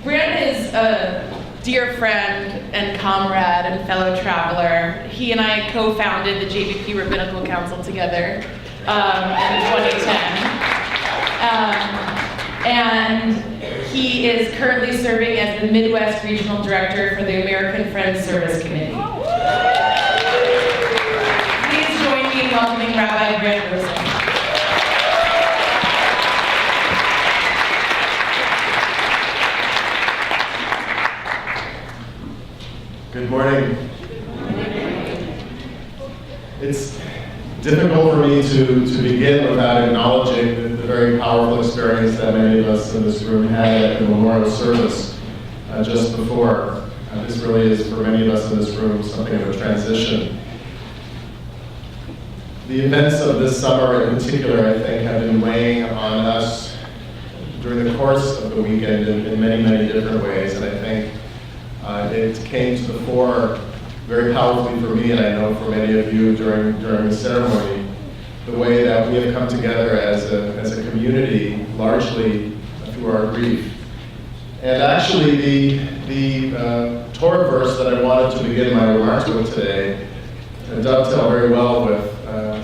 Brandt is a dear friend and comrade and fellow traveler. He and I co-founded the JVP Rabbinical Council together in 2010. And he is currently serving as the Midwest Regional Director for the American Friends Service Committee. Please join me in welcoming Rabbi Brandt Rosen. Good morning. It's difficult for me to begin without acknowledging the very powerful experience that many of us in this room had at the memorial service just before. This really is, for many of us in this room, something of a transition. The events of this summer in particular, I think, have been weighing on us during the course of the weekend in many, many different ways, and I think it came to the fore very powerfully for me, and I know for many of you during the ceremony, the way that we have come together as a community, largely through our grief. And actually, the Torah verse that I wanted to begin my remarks with today dovetail very well with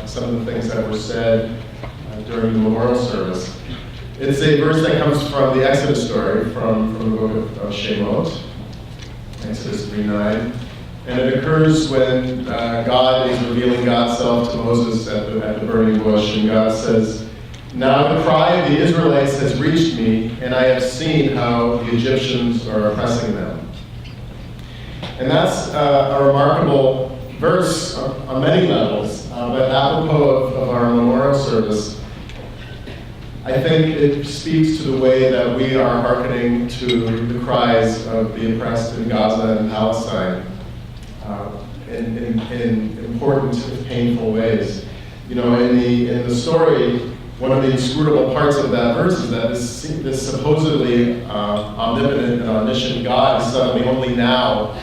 some of the things that were said during the memorial service. It's a verse that comes from the Exodus story, from the book of Shemot, Exodus 3:9, and it occurs when God is revealing God's self to Moses at the burning bush, and God says, "Now the cry of the Israelites has reached me, and I have seen how the Egyptians are oppressing them." And that's a remarkable verse on many levels, but apropos of our memorial service, I think it speaks to the way that we are hearkening to the cries of the oppressed in Gaza and Palestine in important, painful ways. You know, in the story, one of the inscrutable parts of that verse is that this supposedly omnipotent and omniscient God is suddenly only now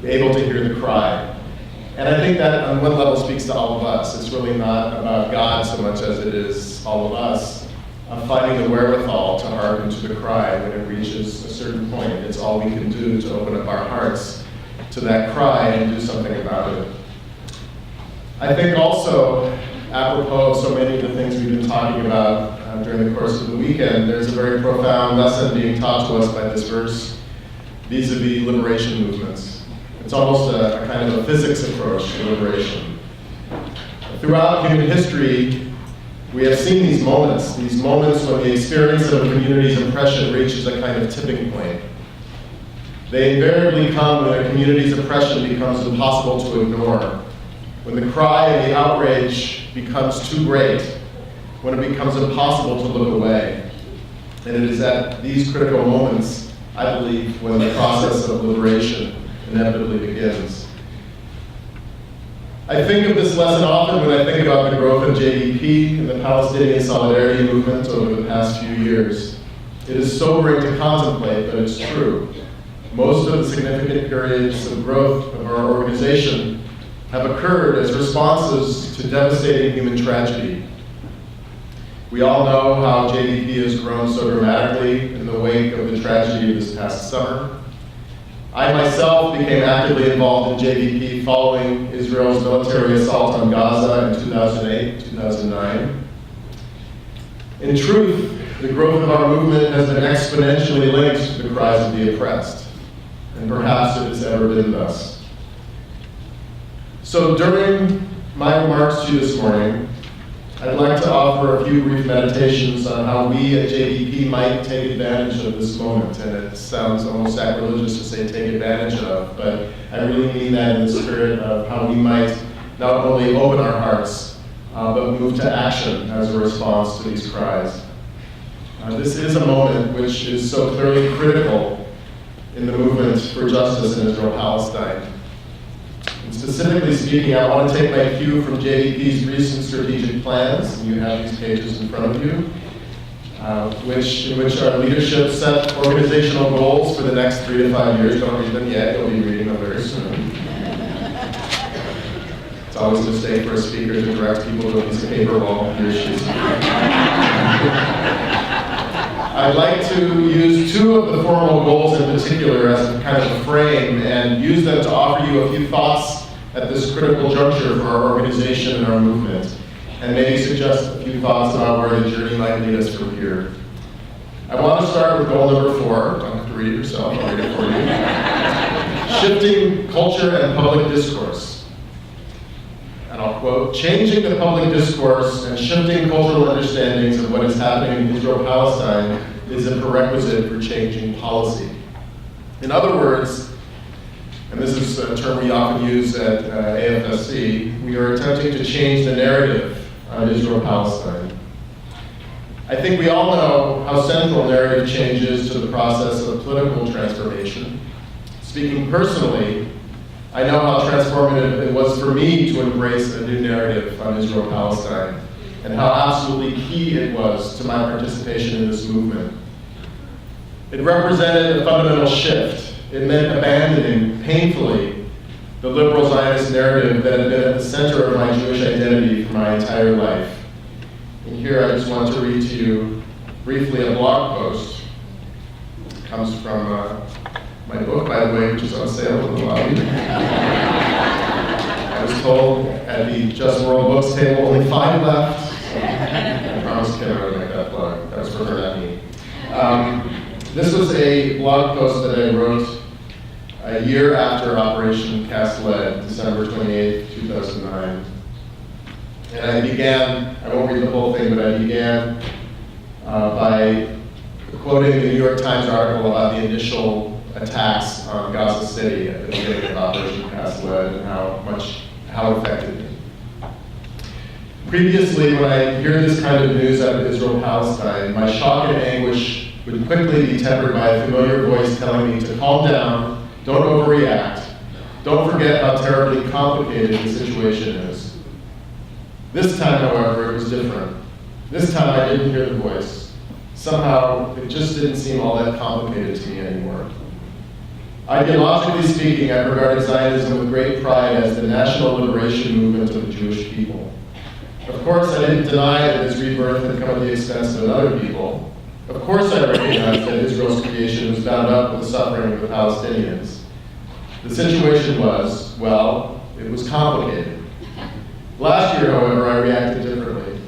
able to hear the cry. And I think that on one level speaks to all of us. It's really not about God so much as it is all of us finding the wherewithal to hearken to the cry when it reaches a certain point. It's all we can do to open up our hearts to that cry and do something about it. I think also, apropos of so many of the things we've been talking about during the course of the weekend, there's a very profound lesson being taught to us by this verse vis-a-vis liberation movements. It's almost a kind of a physics approach to liberation. Throughout human history, we have seen these moments when the experience of a community's oppression reaches a kind of tipping point. They invariably come when a community's oppression becomes impossible to ignore, when the cry and the outrage becomes too great, when it becomes impossible to look away. And it is at these critical moments, I believe, when the process of liberation inevitably begins. I think of this lesson often when I think about the growth of JVP and the Palestinian solidarity movement over the past few years. It is sobering to contemplate, but it's true. Most of the significant periods of growth of our organization have occurred as responses to devastating human tragedy. We all know how JVP has grown so dramatically in the wake of the tragedy of this past summer. I myself became actively involved in JVP following Israel's military assault on Gaza in 2008, 2009. In truth, the growth of our movement has been exponentially linked to the cries of the oppressed, and perhaps it has ever been thus. So during my remarks to you this morning, I'd like to offer a few brief meditations on how we at JVP might take advantage of this moment. And it sounds almost sacrilegious to say take advantage of, but I really mean that in the spirit of how we might not only open our hearts, but move to action as a response to these cries. This is a moment which is so clearly critical in the movement for justice in Israel-Palestine. Specifically speaking, I want to take my cue from JVP's recent strategic plans, and you have these pages in front of you, in which our leadership set organizational goals for the next 3 to 5 years. Don't read them yet, you'll be reading them very soon. It's always a mistake for a speaker to direct people to a piece of paper while he or she's speaking. I'd like to use two of the formal goals in particular as a kind of a frame and use them to offer you a few thoughts at this critical juncture for our organization and our movement, and maybe suggest a few thoughts about where the journey might lead us from here. I want to start with goal number 4. Don't have to read it yourself, I'll read it for you. Shifting culture and public discourse. And I'll quote, changing the public discourse and shifting cultural understandings of what is happening in Israel-Palestine is a prerequisite for changing policy. In other words, and this is a term we often use at AFSC, we are attempting to change the narrative on Israel-Palestine. I think we all know how central narrative change is to the process of political transformation. Speaking personally, I know how transformative it was for me to embrace a new narrative on Israel-Palestine, and how absolutely key it was to my participation in this movement. It represented a fundamental shift. It meant abandoning, painfully, the liberal Zionist narrative that had been at the center of my Jewish identity for my entire life. And here I just want to read to you briefly a blog post. It comes from my book, by the way, which is on sale in the lobby. I was told at the Just World Books table, only 5 left. I promised Kim I would make that plug. That was for her, not me. This was a blog post that I wrote a year after Operation Cast Lead, December 28, 2009. And I began, I won't read the whole thing, but I began by quoting the New York Times article about the initial attacks on Gaza City at the beginning of Operation Cast Lead and how effective it was. Previously, when I hear this kind of news out of Israel-Palestine, my shock and anguish would quickly be tempered by a familiar voice telling me to calm down, don't overreact, don't forget how terribly complicated the situation is. This time, however, it was different. This time I didn't hear the voice. Somehow, it just didn't seem all that complicated to me anymore. Ideologically speaking, I regarded Zionism with great pride as the national liberation movement of the Jewish people. Of course, I didn't deny that its rebirth had come at the expense of other people. Of course, I recognized that Israel's creation was bound up with the suffering of the Palestinians. The situation was, well, it was complicated. Last year, however, I reacted differently.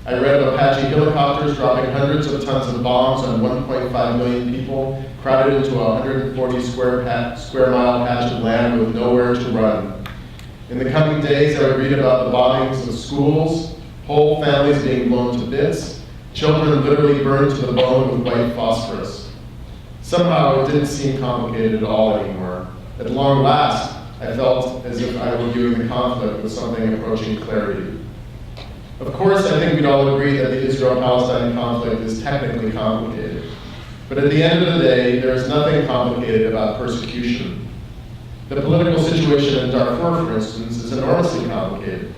I read of Apache helicopters dropping hundreds of tons of bombs on 1.5 million people, crowded into a 140 square mile patch of land with nowhere to run. In the coming days, I would read about the bombings of schools, whole families being blown to bits, children literally burned to the bone with white phosphorus. Somehow, it didn't seem complicated at all anymore. At long last, I felt as if I were viewing the conflict with something approaching clarity. Of course, I think we'd all agree that the Israel-Palestine conflict is technically complicated. But at the end of the day, there is nothing complicated about persecution. The political situation in Darfur, for instance, is enormously complicated.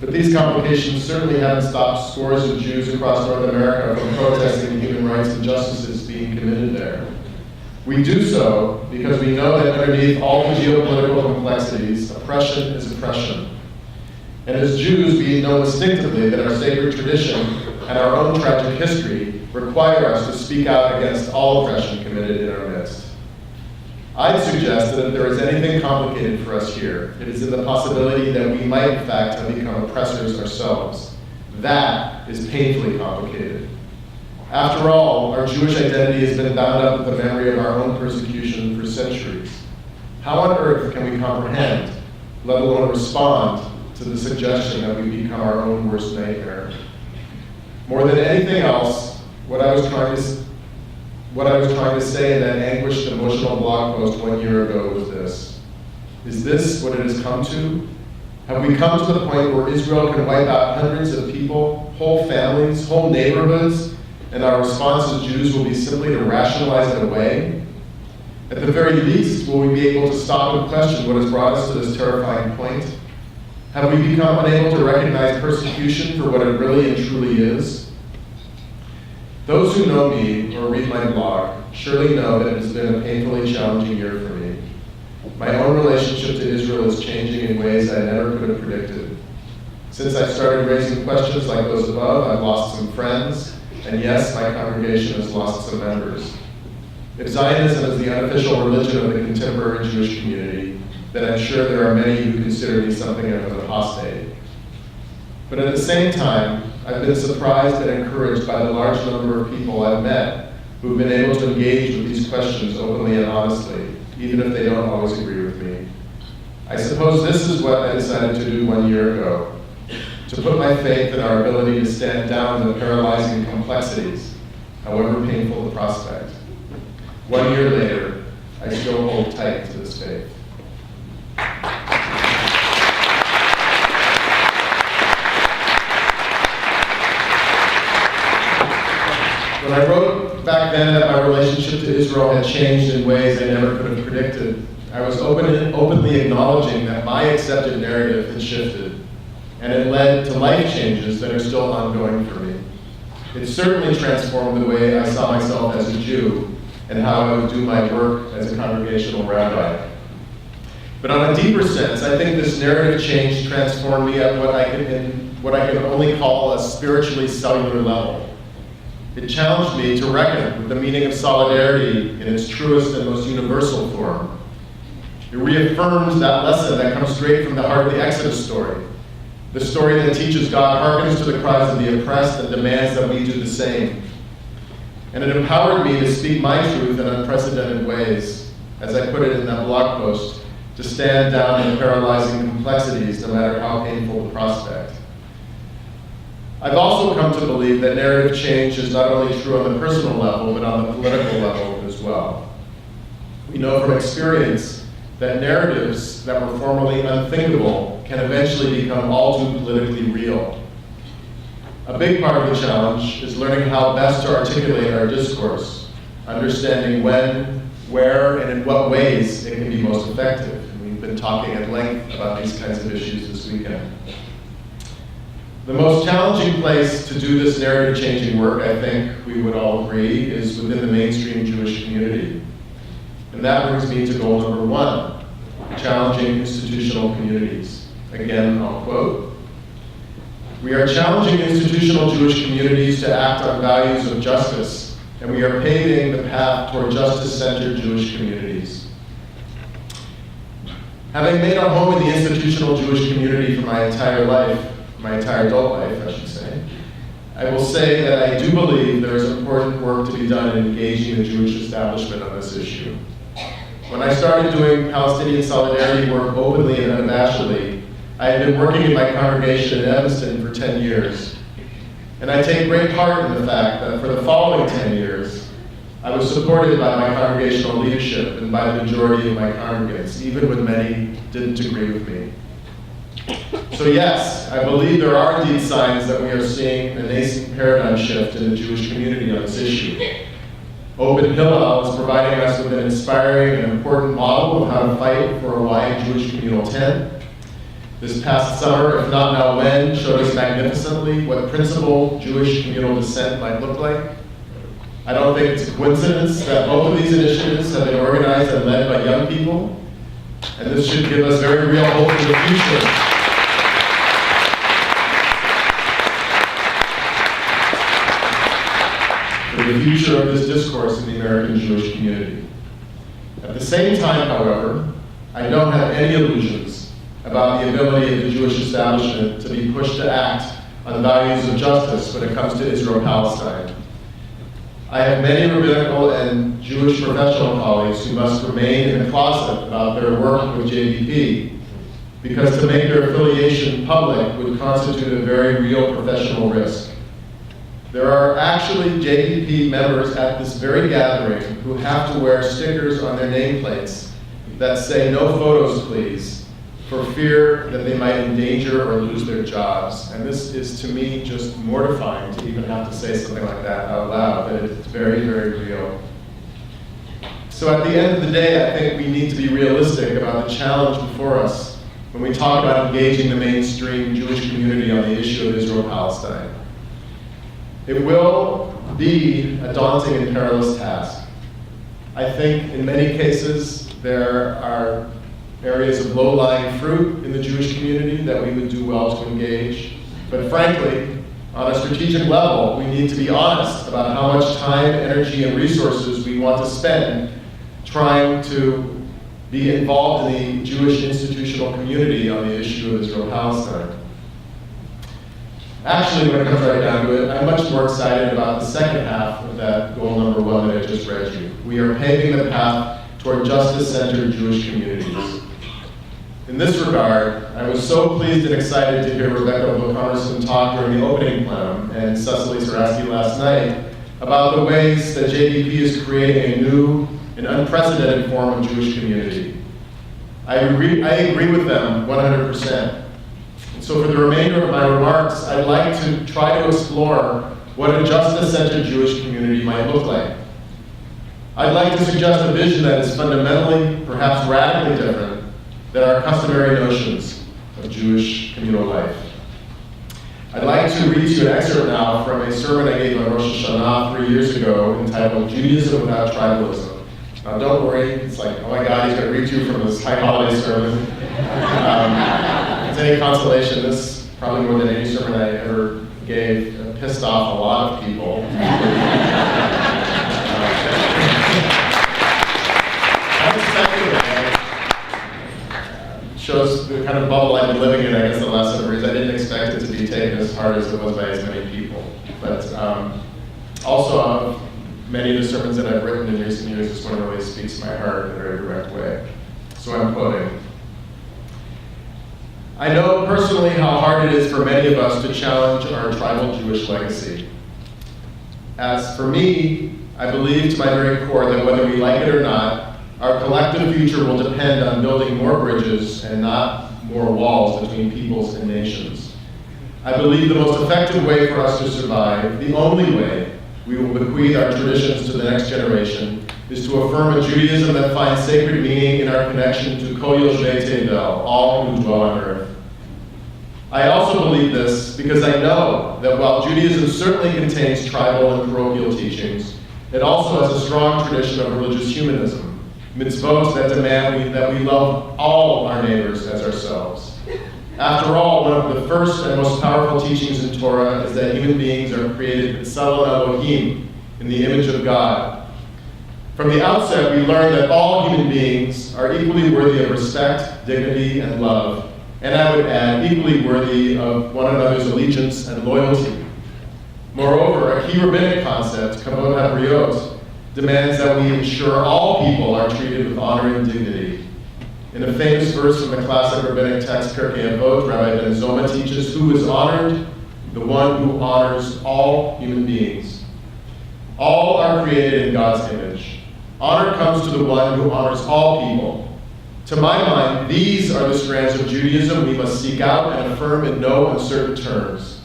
But these complications certainly haven't stopped scores of Jews across North America from protesting the human rights injustices being committed there. We do so because we know that underneath all the geopolitical complexities, oppression is oppression. And as Jews, we know instinctively that our sacred tradition and our own tragic history require us to speak out against all oppression committed in our midst. I'd suggest that if there is anything complicated for us here, it is in the possibility that we might in fact have become oppressors ourselves. That is painfully complicated. After all, our Jewish identity has been bound up with the memory of our own persecution for centuries. How on earth can we comprehend, let alone respond, to the suggestion that we become our own worst nightmare? More than anything else, what I was trying to say in that anguished, emotional blog post 1 year ago was this. Is this what it has come to? Have we come to the point where Israel can wipe out hundreds of people, whole families, whole neighborhoods, and our response as Jews will be simply to rationalize it away? At the very least, will we be able to stop and question what has brought us to this terrifying point? Have we become unable to recognize persecution for what it really and truly is? Those who know me or read my blog surely know that it has been a painfully challenging year for me. My own relationship to Israel is changing in ways I never could have predicted. Since I started raising questions like those above, I've lost some friends, and yes, my congregation has lost some members. If Zionism is the unofficial religion of the contemporary Jewish community, then I'm sure there are many who consider me something of an apostate. But at the same time, I've been surprised and encouraged by the large number of people I've met who've been able to engage with these questions openly and honestly, even if they don't always agree with me. I suppose this is what I decided to do 1 year ago, to put my faith in our ability to stand down the paralyzing complexities, however painful the prospect. 1 year later, I still hold tight to this faith. When I wrote back then that my relationship to Israel had changed in ways I never could have predicted, I was openly acknowledging that my accepted narrative had shifted, and it led to life changes that are still ongoing for me. It certainly transformed the way I saw myself as a Jew and how I would do my work as a congregational rabbi. But on a deeper sense, I think this narrative change transformed me at what I can only call a spiritually cellular level. It challenged me to reckon with the meaning of solidarity in its truest and most universal form. It reaffirms that lesson that comes straight from the heart of the Exodus story, the story that teaches God hearkens to the cries of the oppressed and demands that we do the same. And it empowered me to speak my truth in unprecedented ways, as I put it in that blog post, to stand down in paralyzing complexities no matter how painful the prospect. I've also come to believe that narrative change is not only true on the personal level, but on the political level as well. We know from experience that narratives that were formerly unthinkable can eventually become all too politically real. A big part of the challenge is learning how best to articulate our discourse, understanding when, where, and in what ways it can be most effective. And we've been talking at length about these kinds of issues this weekend. The most challenging place to do this narrative-changing work, I think we would all agree, is within the mainstream Jewish community. And that brings me to goal number 1, challenging institutional communities. Again, I'll quote, "We are challenging institutional Jewish communities to act on values of justice, and we are paving the path toward justice-centered Jewish communities." Having made a home in the institutional Jewish community for my entire life, my entire adult life, I should say, I will say that I do believe there is important work to be done in engaging the Jewish establishment on this issue. When I started doing Palestinian solidarity work openly and unabashedly, I had been working in my congregation in Evanston for 10 years. And I take great heart in the fact that for the following 10 years, I was supported by my congregational leadership and by the majority of my congregants, even when many didn't agree with me. So yes, I believe there are indeed signs that we are seeing a nascent paradigm shift in the Jewish community on this issue. Open Hillel is providing us with an inspiring and important model of how to fight for a wide Jewish communal tent. This past summer, if not now when, showed us magnificently what principled Jewish communal dissent might look like. I don't think it's a coincidence that both of these initiatives have been organized and led by young people, and this should give us very real hope for the future. For the future of this discourse in the American Jewish community. At the same time, however, I don't have any illusions about the ability of the Jewish establishment to be pushed to act on values of justice when it comes to Israel-Palestine. I have many rabbinical and Jewish professional colleagues who must remain in the closet about their work with JBP, because to make their affiliation public would constitute a very real professional risk. There are actually JBP members at this very gathering who have to wear stickers on their nameplates that say "no photos please," for fear that they might endanger or lose their jobs. And this is, to me, just mortifying to even have to say something like that out loud, but it's very, very real. So at the end of the day, I think we need to be realistic about the challenge before us when we talk about engaging the mainstream Jewish community on the issue of Israel-Palestine. It will be a daunting and perilous task. I think in many cases there are areas of low-lying fruit in the Jewish community that we would do well to engage. But frankly, On a strategic level, we need to be honest about how much time, energy, and resources we want to spend trying to be involved in the Jewish institutional community on the issue of Israel-Palestine. Actually, when it comes right down to it, I'm much more excited about the second half of that goal number 1 that I just read you. We are paving the path toward justice-centered Jewish communities. In this regard, I was so pleased and excited to hear Rebecca Wilcomerson talk during the opening plenum and Cecily Sarasky last night about the ways that JBP is creating a new and unprecedented form of Jewish community. I agree with them 100%. And so for the remainder of my remarks, I'd like to try to explore what a justice-centered Jewish community might look like. I'd like to suggest a vision that is fundamentally, perhaps radically different than our customary notions of Jewish communal life. I'd like to read you an excerpt now from a sermon I gave on Rosh Hashanah 3 years ago entitled Judaism Without Tribalism. Now don't worry, it's like, oh my God, he's going to read you from this high holiday sermon. If it's any consolation, this, probably more than any sermon I ever gave, pissed off a lot of people. Shows the kind of bubble I've been living in, I guess, the last several years. I didn't expect it to be taken as hard as it was by as many people. But also, many of the sermons that I've written in recent years, this one really speaks to my heart in a very direct way. So I'm quoting. I know personally how hard it is for many of us to challenge our tribal Jewish legacy. As for me, I believe to my very core that whether we like it or not, our collective future will depend on building more bridges and not more walls between peoples and nations. I believe the most effective way for us to survive, the only way we will bequeath our traditions to the next generation, is to affirm a Judaism that finds sacred meaning in our connection to Kol Yoshvei Tevel, all who dwell on earth. I also believe this because I know that while Judaism certainly contains tribal and parochial teachings, it also has a strong tradition of religious humanism, mitzvot that demand that we love all our neighbors as ourselves. After all, one of the first and most powerful teachings in Torah is that human beings are created b'tselem Elohim, in the image of God. From the outset, we learn that all human beings are equally worthy of respect, dignity, and love, and I would add, equally worthy of one another's allegiance and loyalty. Moreover, a key rabbinic concept, kavod habriot, demands that we ensure all people are treated with honor and dignity. In a famous verse from the classic rabbinic text, Pirkei Avot, Rabbi Ben Zoma teaches, "Who is honored? The one who honors all human beings." All are created in God's image. Honor comes to the one who honors all people. To my mind, these are the strands of Judaism we must seek out and affirm in no uncertain terms.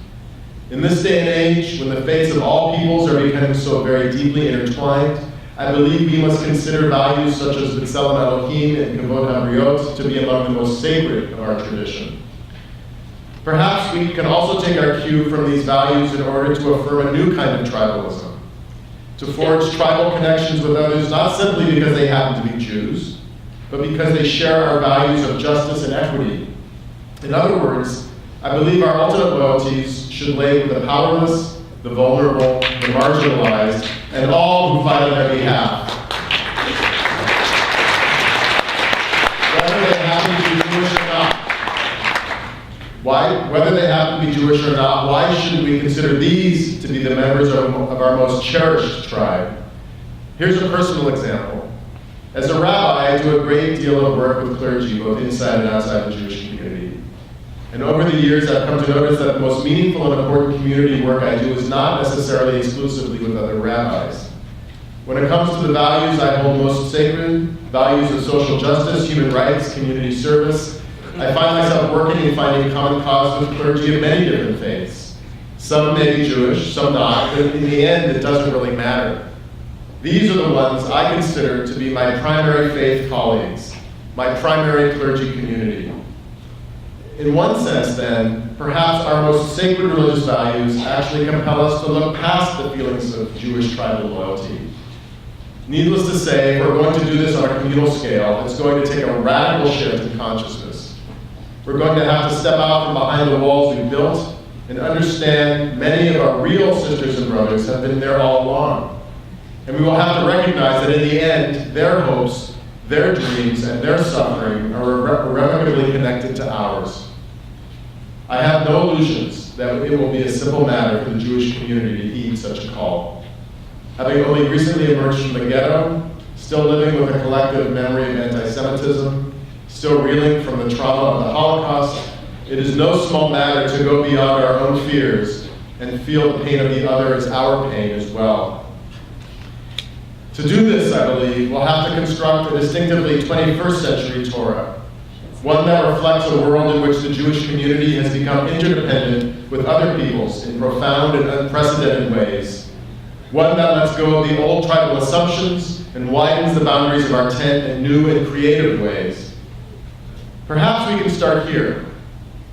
In this day and age, when the fates of all peoples are becoming so very deeply intertwined, I believe we must consider values such as b'tselem Elohim and kavod habriot to be among the most sacred of our tradition. Perhaps we can also take our cue from these values in order to affirm a new kind of tribalism, to forge tribal connections with others not simply because they happen to be Jews, but because they share our values of justice and equity. In other words, I believe our ultimate loyalties should lay with the powerless, the vulnerable, the marginalized, and all who fight on their behalf. Whether they happen to be Jewish or not. Why should we consider these to be the members of our most cherished tribe? Here's a personal example. As a rabbi, I do a great deal of work with clergy, both inside and outside the Jewish community. And over the years, I've come to notice that the most meaningful and important community work I do is not necessarily exclusively with other rabbis. When it comes to the values I hold most sacred, values of social justice, human rights, community service, I find myself working and finding common cause with clergy of many different faiths. Some may be Jewish, some not, but in the end, it doesn't really matter. These are the ones I consider to be my primary faith colleagues, my primary clergy community. In one sense, then, perhaps our most sacred religious values actually compel us to look past the feelings of Jewish tribal loyalty. Needless to say, if we're going to do this on a communal scale, it's going to take a radical shift in consciousness. We're going to have to step out from behind the walls we've built and understand many of our real sisters and brothers have been there all along. And we will have to recognize that in the end, their hopes, their dreams, and their suffering are irrevocably connected to ours. I have no illusions that it will be a simple matter for the Jewish community to heed such a call. Having only recently emerged from the ghetto, still living with a collective memory of anti-Semitism, still reeling from the trauma of the Holocaust, it is no small matter to go beyond our own fears and feel the pain of the other as our pain as well. To do this, I believe, we'll have to construct a distinctively 21st century Torah, one that reflects a world in which the Jewish community has become interdependent with other peoples in profound and unprecedented ways, one that lets go of the old tribal assumptions and widens the boundaries of our tent in new and creative ways. Perhaps we can start here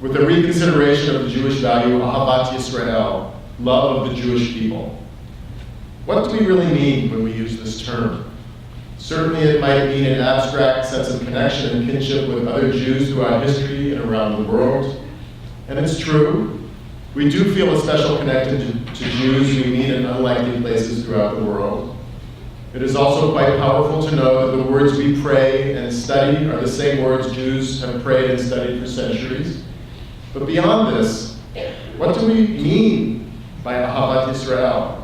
with a reconsideration of the Jewish value Ahavat Yisrael, love of the Jewish people. What do we really mean when we use this term? Certainly it might mean an abstract sense of connection and kinship with other Jews throughout history and around the world. And it's true. We do feel a special connection to Jews we meet in unlikely places throughout the world. It is also quite powerful to know that the words we pray and study are the same words Jews have prayed and studied for centuries. But beyond this, what do we mean by Ahavat Yisrael?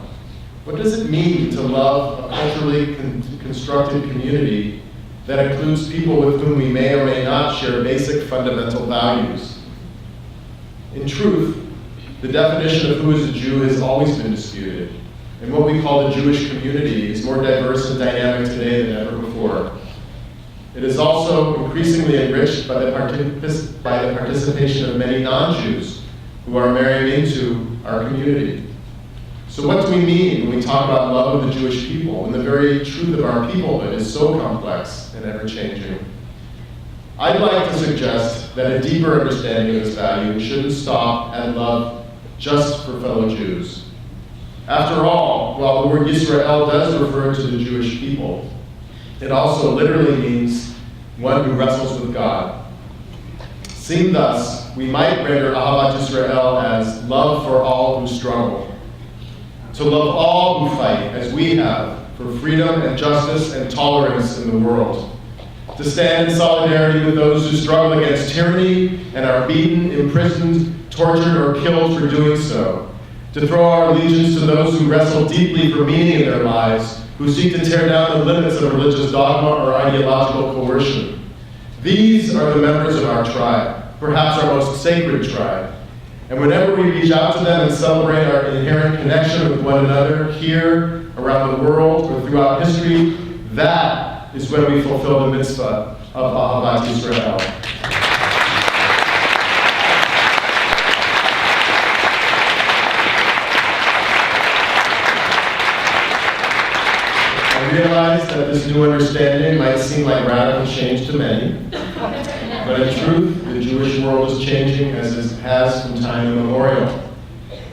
What does it mean to love a culturally constructed community that includes people with whom we may or may not share basic fundamental values? In truth, the definition of who is a Jew has always been disputed, and what we call the Jewish community is more diverse and dynamic today than ever before. It is also increasingly enriched by the participation of many non-Jews who are marrying into our community. So what do we mean when we talk about love of the Jewish people, when the very truth of our peoplehood is so complex and ever-changing? I'd like to suggest that a deeper understanding of this value shouldn't stop at love just for fellow Jews. After all, while the word Yisrael does refer to the Jewish people, it also literally means one who wrestles with God. Seen thus, we might render Ahavat Yisrael as love for all who struggle. To love all who fight, as we have, for freedom and justice and tolerance in the world. To stand in solidarity with those who struggle against tyranny and are beaten, imprisoned, tortured, or killed for doing so. To throw our allegiance to those who wrestle deeply for meaning in their lives, who seek to tear down the limits of religious dogma or ideological coercion. These are the members of our tribe, perhaps our most sacred tribe. And whenever we reach out to them and celebrate our inherent connection with one another here, around the world, or throughout history, that is when we fulfill the mitzvah of Ahavat Yisrael. I realize that this new understanding might seem like radical change to many, but in truth, the Jewish world is changing as it has from time immemorial.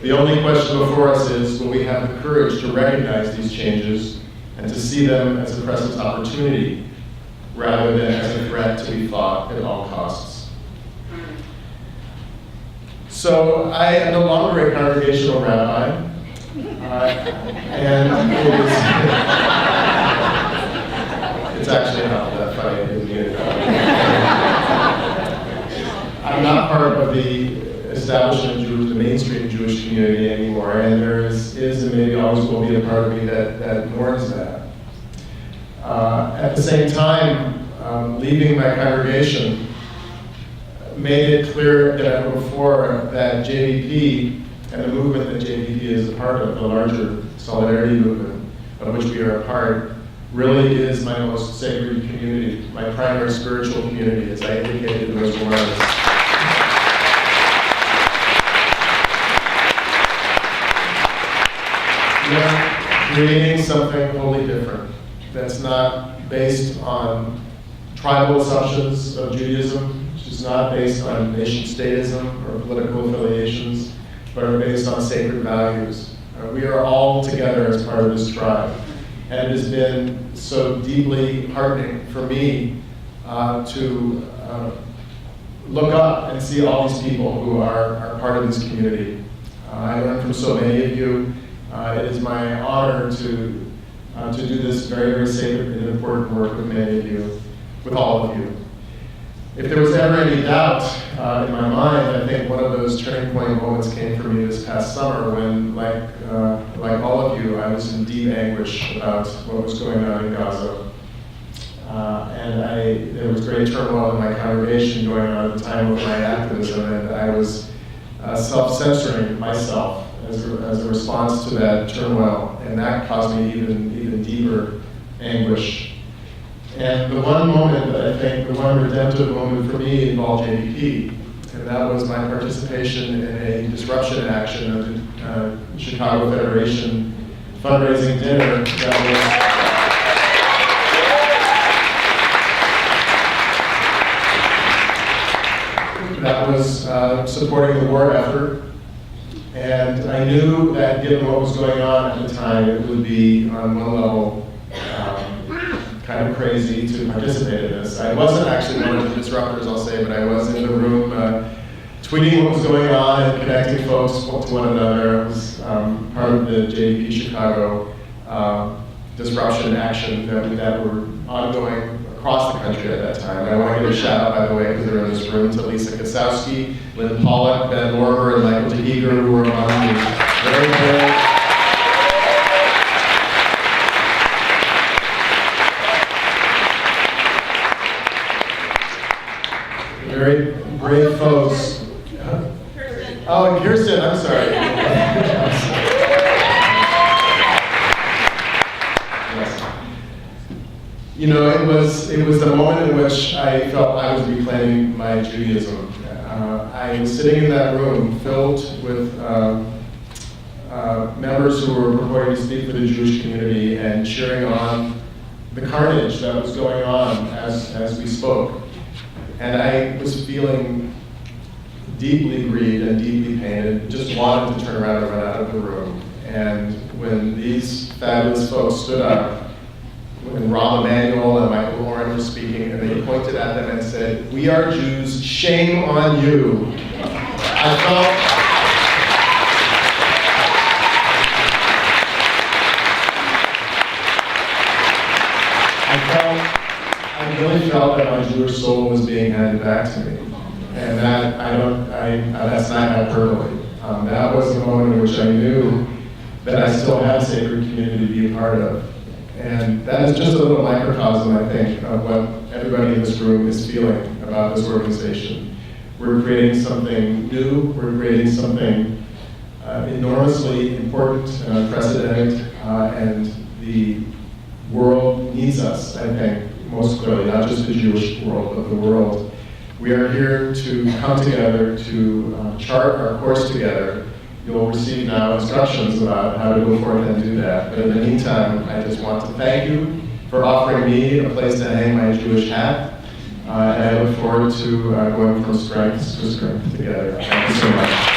The only question before us is, will we have the courage to recognize these changes and to see them as a present opportunity rather than as a threat to be fought at all costs? So I am no longer a congregational rabbi, and it's actually not that funny. I didn't get it. I'm not part of the establishment of the mainstream Jewish community anymore, and there is and maybe always will be a part of me that mourns that. At the same time, leaving my congregation made it clear than ever before that JVP and the movement that JVP is a part of, the larger solidarity movement of which we are a part, really is my most sacred community, my primary spiritual community, as I indicated in those words. We are creating something wholly different that's not based on tribal assumptions of Judaism, which is not based on nation-statism or political affiliations, but are based on sacred values. We are all together as part of this tribe. And it has been so deeply heartening for me to look up and see all these people who are part of this community. I learned from so many of you. It is my honor to do this very, very sacred and important work with many of you, with all of you. If there was ever any doubt in my mind, I think one of those turning point moments came for me this past summer when, like all of you, I was in deep anguish about what was going on in Gaza. And there was great turmoil in my congregation going on at the time of my activism, and I was self-censoring myself as a response to that turmoil, and that caused me even deeper anguish. And the one moment that I think, the one redemptive moment for me involved JVP, and that was my participation in a disruption action of the Chicago Federation fundraising dinner that was supporting the war effort. And I knew that given what was going on at the time, it would be on one level kind of crazy to participate in this. I wasn't actually one of the disruptors, I'll say, but I was in the room tweeting what was going on and connecting folks to one another. I was part of the JVP Chicago disruption action that were ongoing across the country at that time. And I want to give a shout out, by the way, because they're in this room, to Lisa Kasowski, Lynn Pollock, Ben Lorber, and Michael DeHeeger, who were among the very brave folks. Oh, and Kirsten, I'm sorry. Yes. You know, it was the moment in which I felt I was reclaiming my Judaism. I was sitting in that room filled with members who were purporting to speak for the Jewish community and cheering on the carnage that was going on as we spoke. And I was feeling deeply grieved and deeply pained, just wanted to turn around and run out of the room. And when these fabulous folks stood up, when Rahm Emanuel and Michael Lauren were speaking, and they pointed at them and said, "We are Jews, shame on you," I really felt that my Jewish soul was being handed back to me. And that, that's not hyperbole. That was the moment in which I knew that I still had a sacred community to be a part of. And that is just a little microcosm, I think, of what everybody in this room is feeling about this organization. We're creating something new, we're creating something enormously important and unprecedented, and the world needs us, I think, most clearly, not just the Jewish world, but the world. We are here to come together, to chart our course together. You'll receive now instructions about how to go forth and do that. But in the meantime, I just want to thank you for offering me a place to hang my Jewish hat. And I look forward to going from strength to strength together. Thank you so much.